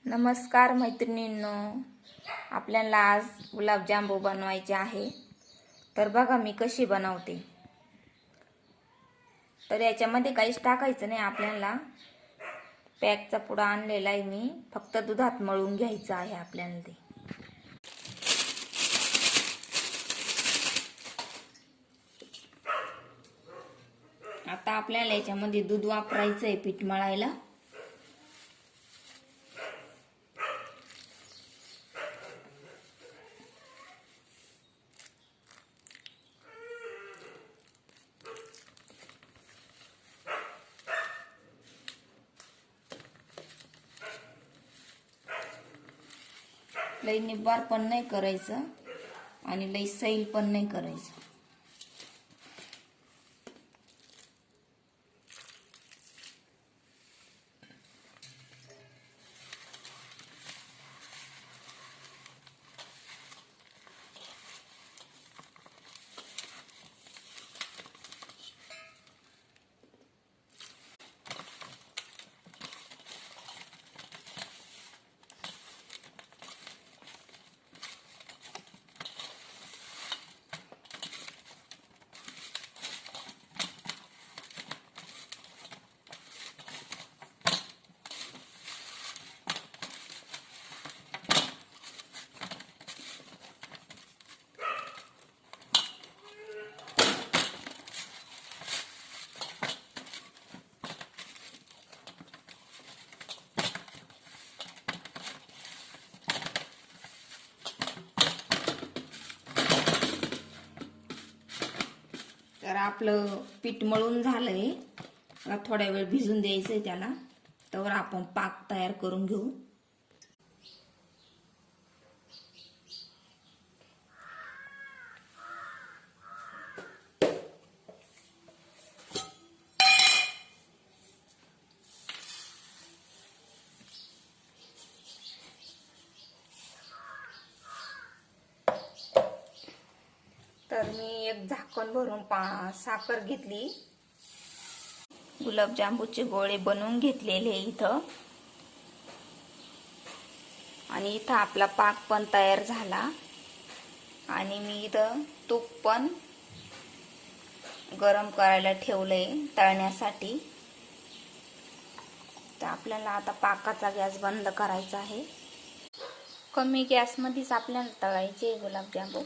नमस्कार मैत्रिणींनो, आपल्याला आज गुलाबजामू बनवायचे आहे. तर बघा मी कशी बनवते. तर याच्यामध्ये काहीच टाकायचं नाही. आपल्याला पॅकचा पुडा आणलेला आहे मी, फक्त दुधात मळून घ्यायचं आहे आपल्याला ते. आता आपल्याला याच्यामध्ये दूध वापरायचं आहे पीठ मळायला. लई निब्बार पण नाही करायचं आणि लई सैल पण नाही करायचं. तर आपलं पीठ मळून झालंय. थोड्या वेळ भिजून द्यायचंय त्याला. तर आपण पाक तयार करून घेऊ. तर मी एक झाकण भरून साखर घेतली. गुलाबजामुनचे गोळे बनवून घेतलेले इथं. आणि इथं आपला पाक पण तयार झाला. आणि मी इथं तूप पण गरम करायला ठेवलंय तळण्यासाठी. तर आपल्याला आता पाकाचा गॅस बंद करायचा आहे. कमी गॅसमध्येच आपल्याला तळायचे गुलाबजामुन.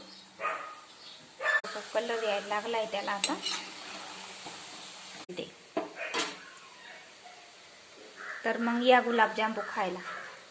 कलर यायला लागलाय त्याला आता. तर मग या गुलाबजामुन खायला.